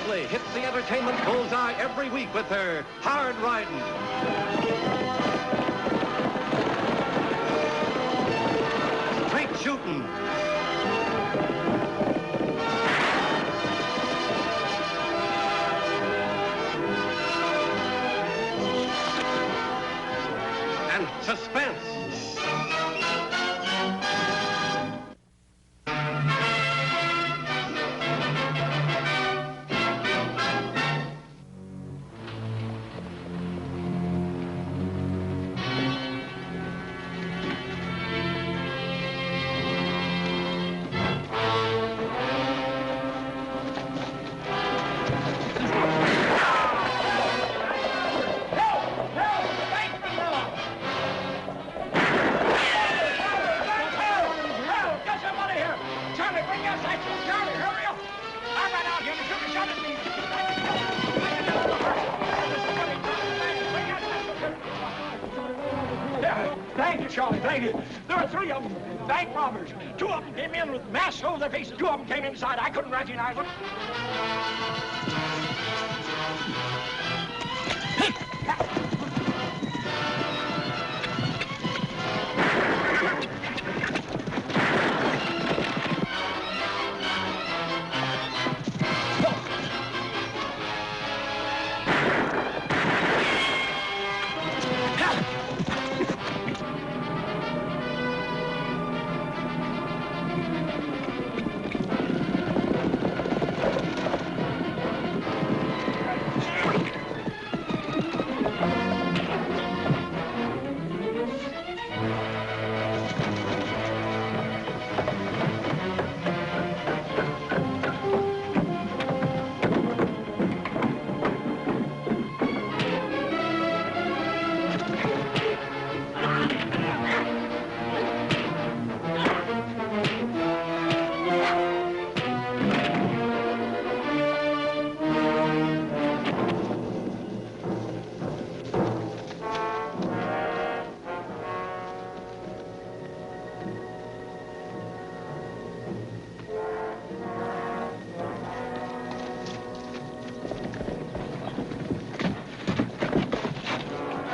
Oakley hits the entertainment bullseye every week with her hard riding. Straight shooting. And suspense. Thank you, Charlie, thank you. There were 3 of them, bank robbers. 2 of them came in with masks over their faces. 2 of them came inside. I couldn't recognize them.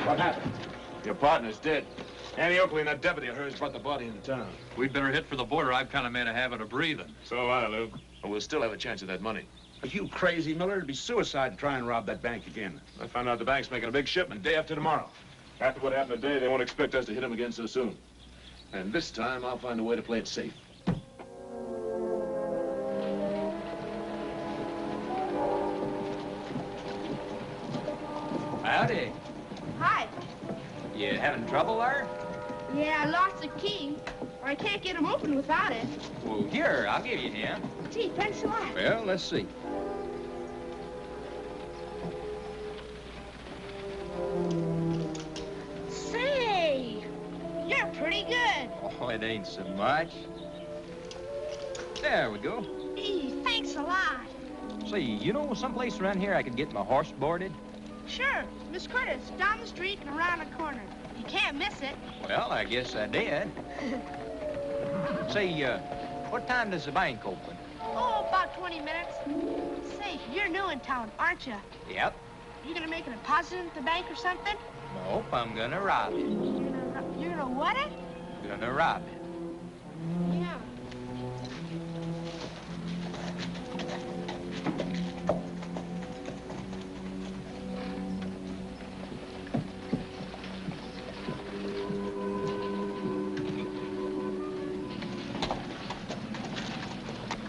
What happened? Your partner's dead. Annie Oakley and that deputy of hers brought the body into town. We'd better hit for the border. I've kind of made a habit of breathing. So have I, Luke. And we'll still have a chance at that money. Are you crazy, Miller? It'd be suicide to try and rob that bank again. I found out the bank's making a big shipment day after tomorrow. After what happened today, they won't expect us to hit them again so soon. And this time, I'll find a way to play it safe. Howdy. Hi. You having trouble there? Yeah, I lost the key. I can't get him open without it. Well, here, I'll give you him. Gee, thanks a lot. Well, let's see. Say, you're pretty good. Oh, it ain't so much. There we go. Gee, thanks a lot. Say, you know someplace around here I could get my horse boarded? Sure, Miss Curtis, down the street and around the corner. You can't miss it. Well, I guess I did. Say, what time does the bank open? Oh, about 20 minutes. Say, you're new in town, aren't you? Yep. You gonna make a deposit at the bank or something? Nope, I'm gonna rob it. You're gonna what it? Gonna rob it. Yeah.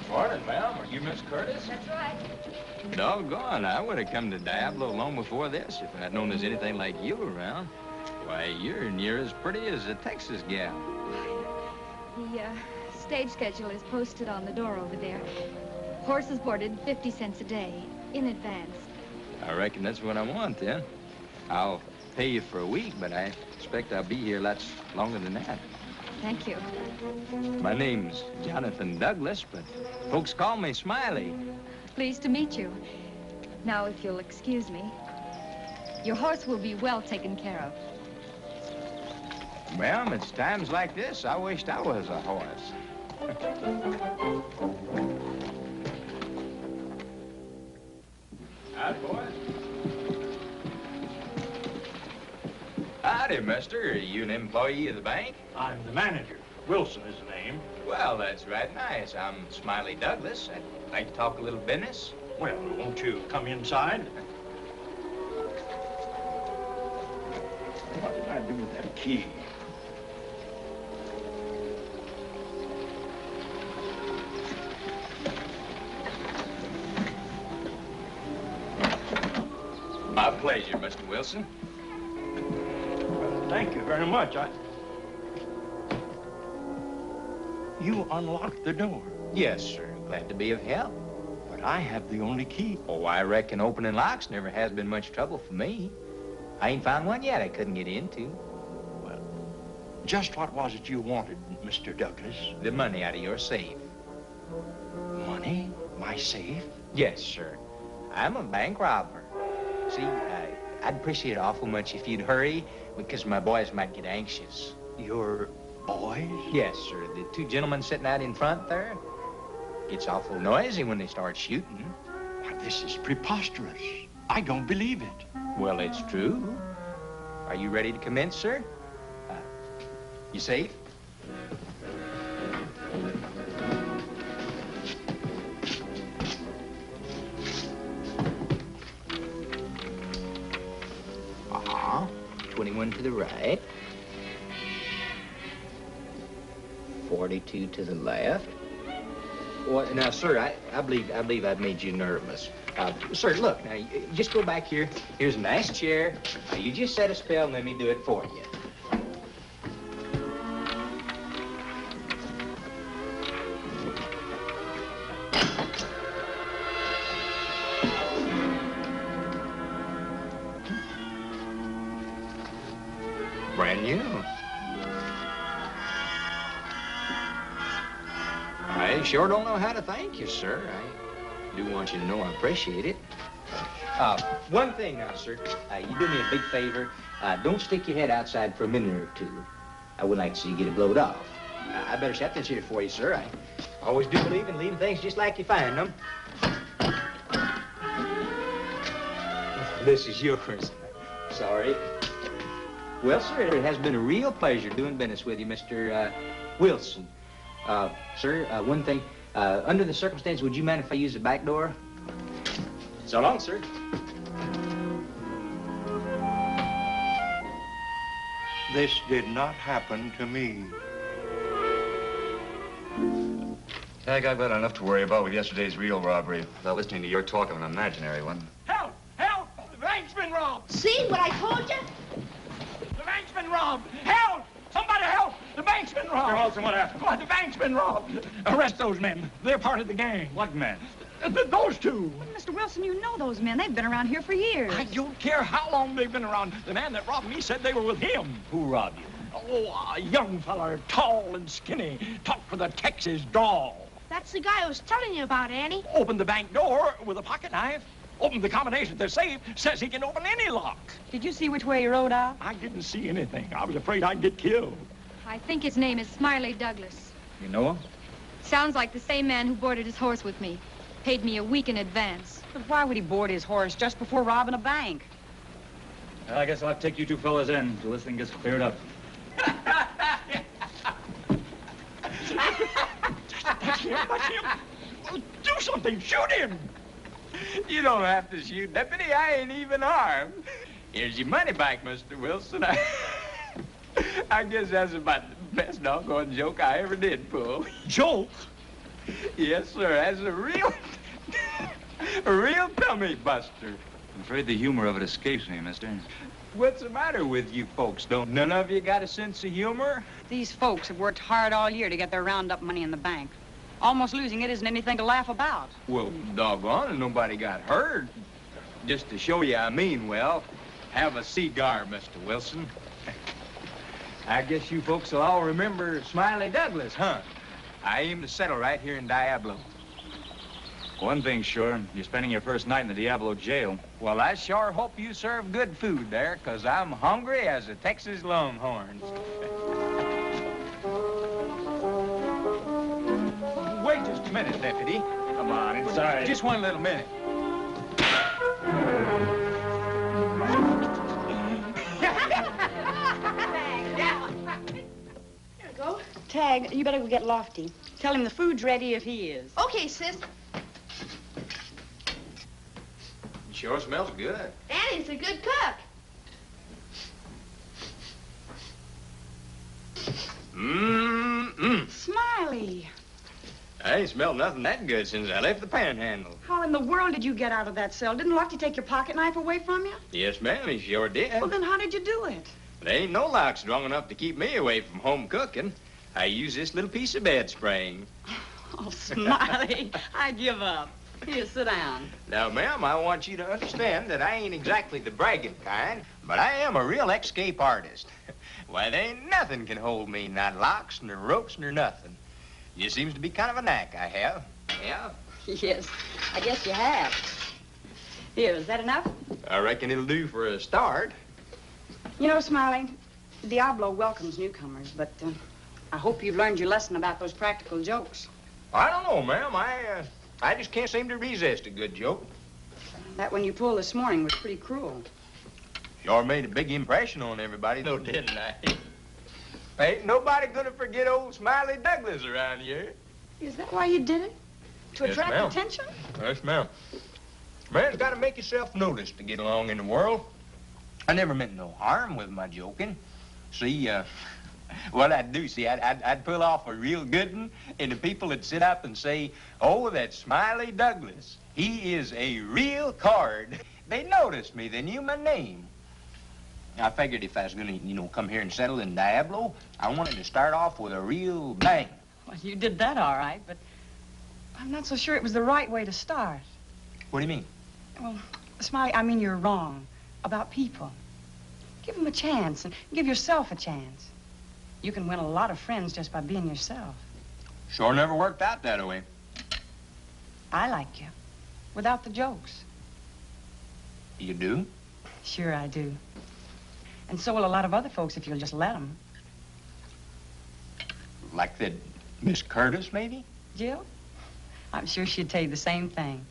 Morning, ma'am. Are you Miss Curtis? That's right. Doggone, I would have come to Diablo long before this if I'd known there's anything like you around. Why, you're near as pretty as a Texas gal. The stage schedule is posted on the door over there. Horses boarded 50 cents a day, in advance. I reckon that's what I want, then. I'll pay you for a week, but I expect I'll be here lots longer than that. Thank you. My name's Jonathan Douglas, but folks call me Smiley. Pleased to meet you. Now, if you'll excuse me, your horse will be well taken care of. Ma'am, it's times like this I wished I was a horse. mister. Are you an employee of the bank? I'm the manager. Wilson is the name. Well, that's right nice. I'm Smiley Douglas. I'd like to talk a little business. Well, won't you come inside? What did I do with that key? My pleasure, Mr. Wilson. Thank you very much. You unlocked the door. Yes, sir. Glad to be of help. But I have the only key. Oh, I reckon opening locks never has been much trouble for me. I ain't found one yet I couldn't get into. Well, just what was it you wanted, Mr. Douglas? The money out of your safe. Money? My safe? Yes, sir. I'm a bank robber. See, I'd appreciate it awful much if you'd hurry, because my boys might get anxious. Your boys? Yes, sir. The two gentlemen sitting out in front there. Gets awful noisy when they start shooting. Why, this is preposterous. I don't believe it. Well, it's true. Are you ready to commence, sir? You safe? Uh-huh. 21 to the right. 42 to the left. Well, now, sir, I believe I've made you nervous. Sir, look, now, just go back here. Here's a nice chair. Now, you just set a spell and let me do it for you. Brand new. I sure don't know how to thank you, sir. I do want you to know I appreciate it. One thing now, sir. You do me a big favor. Don't stick your head outside for a minute or two. I wouldn't like to see you get it blowed off. I better shut this here for you, sir. I always do believe in leaving things just like you find them. This is yours. Sorry. Well, sir, it has been a real pleasure doing business with you, Mr. Wilson. Sir, one thing. Under the circumstances, would you mind if I use the back door? So long, sir. This did not happen to me. Tagg, I've got enough to worry about with yesterday's real robbery without listening to your talk of an imaginary one. Help! Help! The bank's been robbed! See what I told you? The bank's been robbed! Help! Somebody help! The bank's been robbed! Mr. Wilson, what happened? Why, the bank's been robbed. Arrest those men. They're part of the gang. What men? Those two. But, Mr. Wilson, you know those men. They've been around here for years. I don't care how long they've been around. The man that robbed me said they were with him. Who robbed you? Oh, a young fella, tall and skinny, talked with a Texas drawl. That's the guy I was telling you about, Annie. Opened the bank door with a pocket knife. Opened the combination to the safe. Says he can open any lock. Did you see which way he rode out? I didn't see anything. I was afraid I'd get killed. I think his name is Smiley Douglas. You know him? Sounds like the same man who boarded his horse with me. Paid me a week in advance. But why would he board his horse just before robbing a bank? Well, I guess I'll have to take you two fellas in till this thing gets cleared up. That's him. That's him. Well, do something. Shoot him. You don't have to shoot, Deputy. I ain't even armed. Here's your money back, Mr. Wilson. I guess that's about the best doggone joke I ever did pull. Joke? Yes, sir. That's a real tummy buster. I'm afraid the humor of it escapes me, mister. What's the matter with you folks? Don't none of you got a sense of humor? These folks have worked hard all year to get their roundup money in the bank. Almost losing it isn't anything to laugh about. Well, doggone it, nobody got hurt. Just to show you I mean well, have a cigar, Mr. Wilson. I guess you folks will all remember Smiley Douglas, huh? I aim to settle right here in Diablo. One thing's sure, you're spending your first night in the Diablo jail. Well, I sure hope you serve good food there, 'cause I'm hungry as a Texas Longhorns. Wait just a minute, Deputy. Come on, inside. Just one little minute. Tagg, you better go get Lofty. Tell him the food's ready if he is. Okay, sis. Sure smells good. Annie's a good cook. Smiley, I ain't smelled nothing that good since I left the panhandle. how in the world did you get out of that cell? Didn't Lofty take your pocket knife away from you? Yes, ma'am, he sure did. Well, then how did you do it? There ain't no lock strong enough to keep me away from home cooking. I use this little piece of bed spring. Oh, Smiley, I give up. Here, sit down. Now, ma'am, I want you to understand that I ain't exactly the bragging kind, but I am a real escape artist. Why, there ain't nothing can hold me, not locks, nor ropes, nor nothing. Just seems to be kind of a knack I have. Yeah? Yes, I guess you have. Here, is that enough? I reckon it'll do for a start. You know, Smiley, Diablo welcomes newcomers, but I hope you've learned your lesson about those practical jokes. I don't know, ma'am. I just can't seem to resist a good joke. That one you pulled this morning was pretty cruel. Sure made a big impression on everybody, though, didn't I? Ain't nobody gonna forget old Smiley Douglas around here. Is that why you did it? To Yes, attract ma'am. attention? Yes, ma'am. Man's got to make himself noticed to get along in the world. I never meant no harm with my joking. See, what I'd do, I'd pull off a real good one, and the people would sit up and say, oh, that's Smiley Douglas. He is a real card. They noticed me. They knew my name. I figured if I was going to, come here and settle in Diablo, I wanted to start off with a real bang. Well, you did that all right, but I'm not so sure it was the right way to start. What do you mean? Well, Smiley, I mean you're wrong about people. Give them a chance and give yourself a chance. You can win a lot of friends just by being yourself. Sure never worked out that way. I like you, without the jokes. You do? Sure I do. And so will a lot of other folks if you'll just let them. Like that Miss Curtis, maybe? Jill? I'm sure she'd tell you the same thing.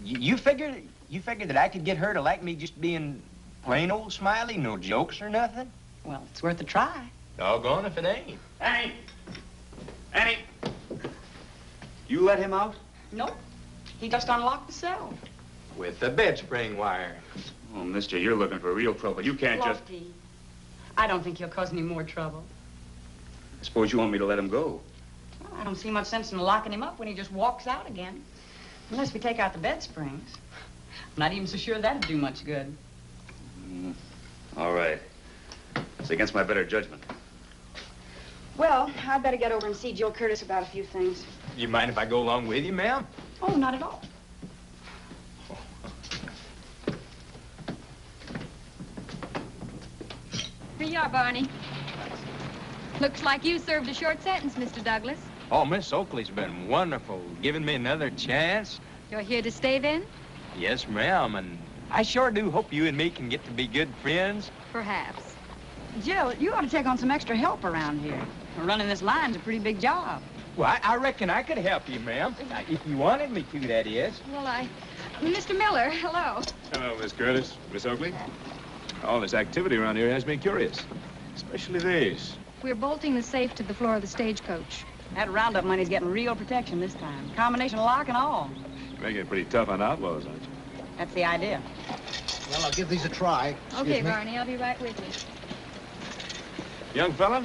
You figured that I could get her to like me just being plain old Smiley, no jokes or nothing? Well, it's worth a try. Doggone if it ain't. Annie! Annie! You let him out? Nope. He just unlocked the cell. With the bed spring wire. Oh, mister, you're looking for real trouble. You can't just... Lofty, I don't think he'll cause any more trouble. I suppose you want me to let him go. Well, I don't see much sense in locking him up when he just walks out again. Unless we take out the bed springs. I'm not even so sure that'd do much good. All right. It's against my better judgment. Well, I'd better get over and see Jill Curtis about a few things. You mind if I go along with you, ma'am? Oh, not at all. Here you are, Barney. Looks like you served a short sentence, Mr. Douglas. Oh, Miss Oakley's been wonderful, giving me another chance. You're here to stay, then? Yes, ma'am, and I sure do hope you and me can get to be good friends. Perhaps. Jill, you ought to take on some extra help around here. Running this line's a pretty big job. Well, I reckon I could help you, ma'am. If you wanted me to, that is. Well, Mr. Miller, hello. Hello, Miss Curtis. Miss Oakley. All this activity around here has me curious. Especially these. We're bolting the safe to the floor of the stagecoach. That roundup money's getting real protection this time. Combination of lock and all. You're making it pretty tough on outlaws, aren't you? That's the idea. Well, I'll give these a try. Okay, Barney, I'll be right with you. Young fella,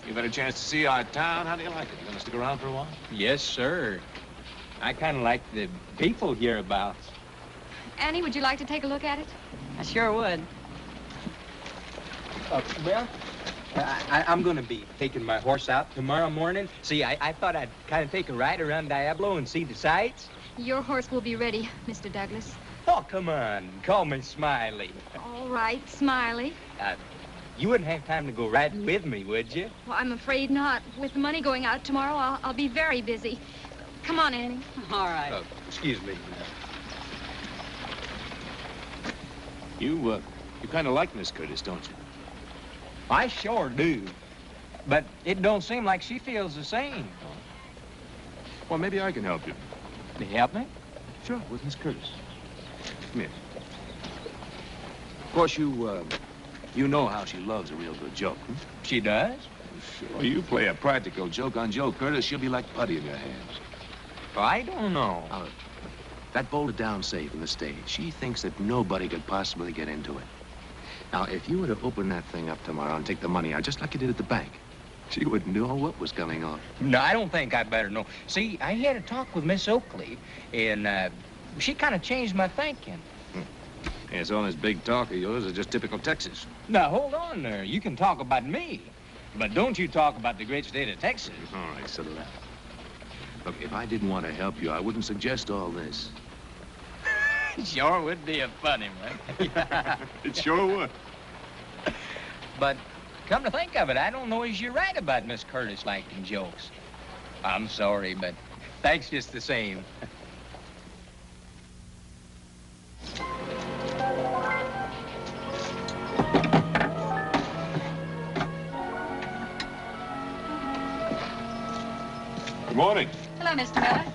you've had a chance to see our town. How do you like it? You gonna stick around for a while? Yes, sir. I kind of like the people hereabouts. Annie, would you like to take a look at it? I sure would. Well, I'm going to be taking my horse out tomorrow morning. See, I thought I'd kind of take a ride around Diablo and see the sights. Your horse will be ready, Mr. Douglas. Oh, come on. Call me Smiley. All right, Smiley. You wouldn't have time to go riding with me, would you? Well, I'm afraid not. With the money going out tomorrow, I'll be very busy. Come on, Annie. All right. Excuse me. You kind of like Miss Curtis, don't you? I sure do. But it don't seem like she feels the same. Well, maybe I can help you. Can you help me? Sure, with Miss Curtis. Come here. Of course, you know how she loves a real good joke. Hmm? She does? Sure, you play a practical joke on Joe Curtis, she'll be like putty in your hands. I don't know. Now, that bolted down safe in the stage, she thinks that nobody could possibly get into it. Now, if you were to open that thing up tomorrow and take the money out, just like you did at the bank, she wouldn't know what was going on. No, I don't think I better know. See, I had a talk with Miss Oakley, and she kind of changed my thinking. Yes, all this big talk of yours is just typical Texas. Now, hold on there. You can talk about me, but don't you talk about the great state of Texas. All right, settle down. Look, if I didn't want to help you, I wouldn't suggest all this. Sure would be a funny one. It sure would. But come to think of it, I don't know as you're right about Miss Curtis liking jokes. I'm sorry, but thanks just the same. Good morning. Hello, Mr. Miller.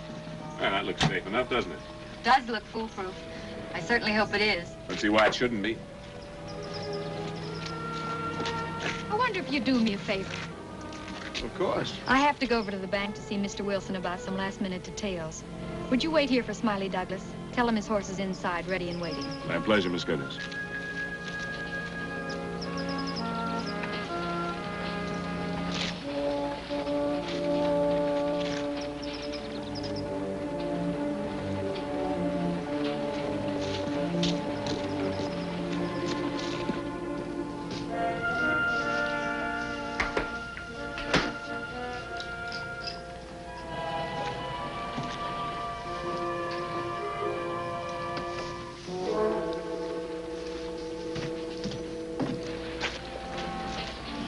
Well, that looks safe enough, doesn't it? Does look foolproof. I certainly hope it is. Don't see why it shouldn't be. I wonder if you'd do me a favor. Of course. I have to go over to the bank to see Mr. Wilson about some last-minute details. Would you wait here for Smiley Douglas? Tell him his horse is inside, ready and waiting. My pleasure, Miss Curtis.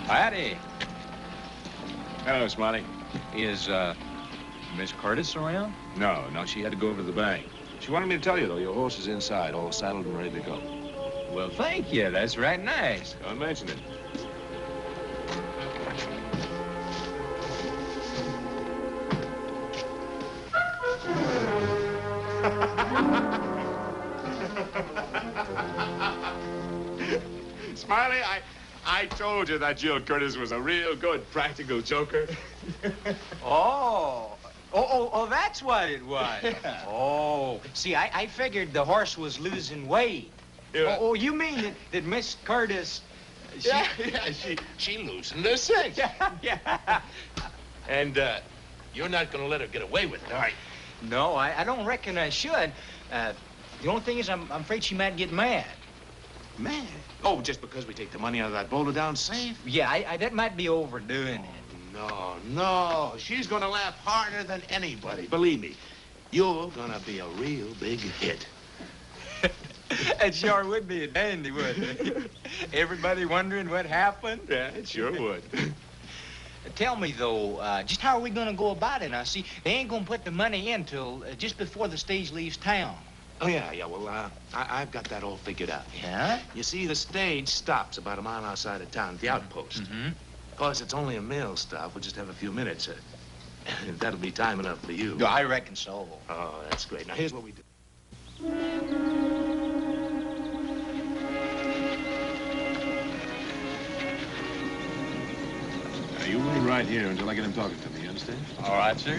Patty. Hello, Smiley. Is, Miss Curtis around? No, she had to go over to the bank. She wanted me to tell you, though, your horse is inside, all saddled and ready to go. Well, thank you. That's right nice. Don't mention it. Smiley, I told you that Jill Curtis was a real good practical joker. Oh, that's what it was. Oh, see, I figured the horse was losing weight. Yeah. Oh, you mean that Miss Curtis... She losing her sense. Yeah. And, you're not gonna let her get away with it, are you? No, I don't reckon I should. The only thing is I'm afraid she might get mad. Man. Oh, just because we take the money out of that bolted down safe? Yeah, that might be overdoing it. No. She's gonna laugh harder than anybody. Believe me, you're gonna be a real big hit. It sure would be a dandy, wouldn't it? Everybody wondering what happened? Yeah, it sure would. Tell me, though, just how are we gonna go about it? Now, see, they ain't gonna put the money in till just before the stage leaves town. Oh, yeah, well, I've got that all figured out. Yeah? You see, the stage stops about a mile outside of town at the outpost. Mm-hmm. Of course, it's only a mail stop. We'll just have a few minutes. That'll be time enough for you. No, I reckon so. Oh, that's great. Now, here's what we do. Now, you wait right here until I get him talking to me, you understand? All right, sir.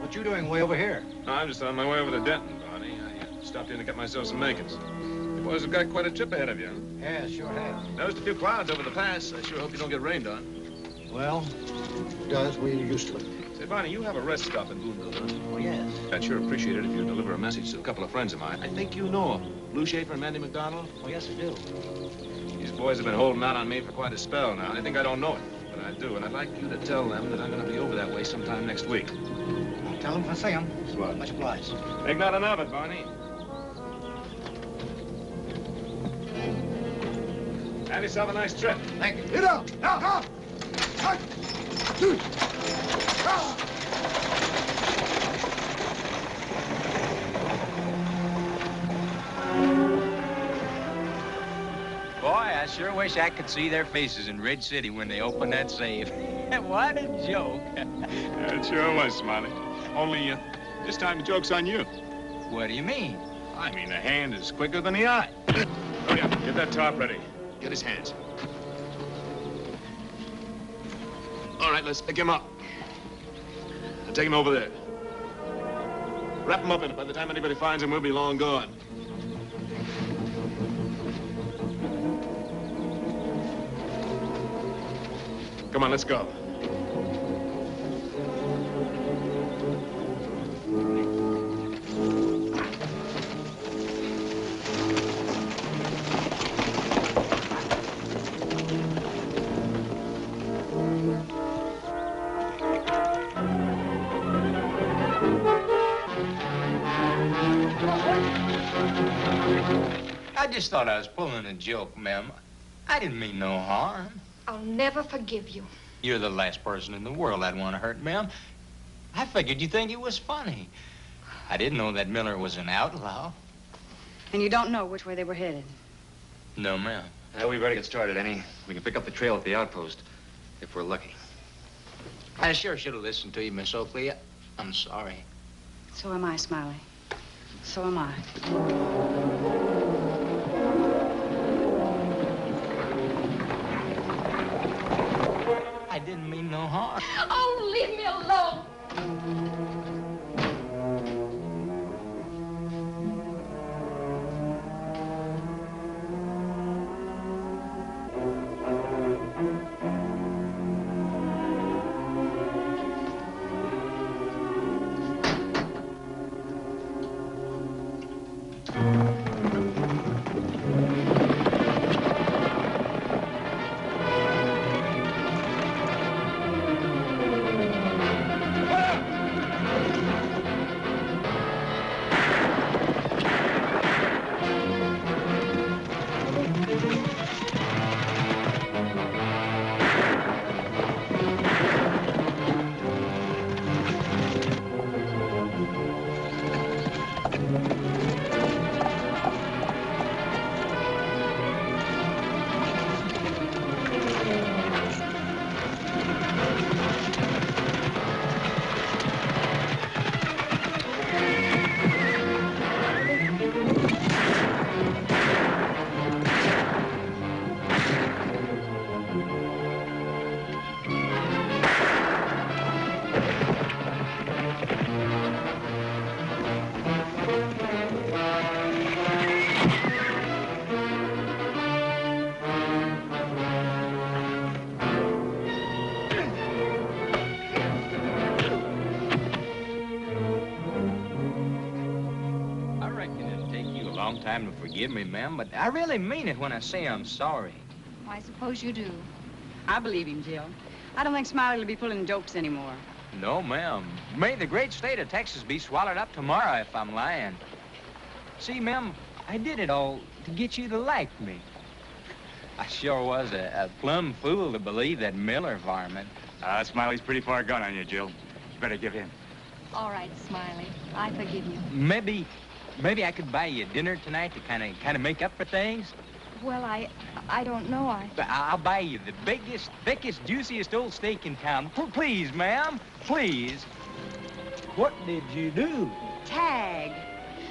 What you doing way over here? No, I'm just on my way over to Denton, Barney. I stopped in to get myself some makings. You boys have got quite a trip ahead of you, huh? Yeah, sure have. Noticed a few clouds over the pass. I sure hope you don't get rained on. Well, it does. We're used to it. Say, Barney, you have a rest stop in Boonville, huh? Oh, yes. I'd sure appreciate it if you deliver a message to a couple of friends of mine. I think you know them. Lou Schaefer and Mandy McDonald. Oh, yes, I do. These boys have been holding out on me for quite a spell now. They think I don't know it, but I do. And I'd like you to tell them that I'm going to be over that way sometime next week. I'll tell them if I see them. Swell. Much obliged. Make nothing of it, Barney. Have yourself a nice trip. Thank you. Get up! Now! Boy, I sure wish I could see their faces in Ridge City when they open that safe. What a joke. Yeah, it sure was, Smiley. Only, this time the joke's on you. What do you mean? I mean, the hand is quicker than the eye. Hurry up, get that top ready. Get his hands. All right, let's pick him up. Now take him over there. Wrap him up in it. By the time anybody finds him, we'll be long gone. Come on, let's go. I just thought I was pulling a joke, ma'am. I didn't mean no harm. I'll never forgive you. You're the last person in the world I'd want to hurt, ma'am. I figured you'd think it was funny. I didn't know that Miller was an outlaw. And you don't know which way they were headed? No, ma'am. We better get started, Annie. We can pick up the trail at the outpost, if we're lucky. I sure should have listened to you, Miss Oakley. I'm sorry. So am I, Smiley. So am I. I didn't mean no harm. Oh, leave me alone. Time to forgive me, ma'am, but I really mean it when I say I'm sorry. I suppose you do. I believe him, Jill. I don't think Smiley will be pulling jokes anymore. No, ma'am. May the great state of Texas be swallowed up tomorrow if I'm lying. See, ma'am, I did it all to get you to like me. I sure was a plumb fool to believe that Miller varmint. Smiley's pretty far gone on you, Jill. You better give in. All right, Smiley. I forgive you. Maybe I could buy you dinner tonight to kind of make up for things. Well, I don't know. I'll buy you the biggest, thickest, juiciest old steak in town. Please, ma'am, please. What did you do? Tagg.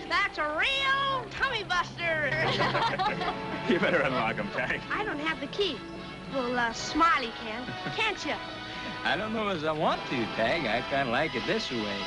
That's a real tummy buster. You better unlock him, Tagg. I don't have the key. Well, Smiley can. Can't you? I don't know as I want to, Tagg. I kind of like it this way.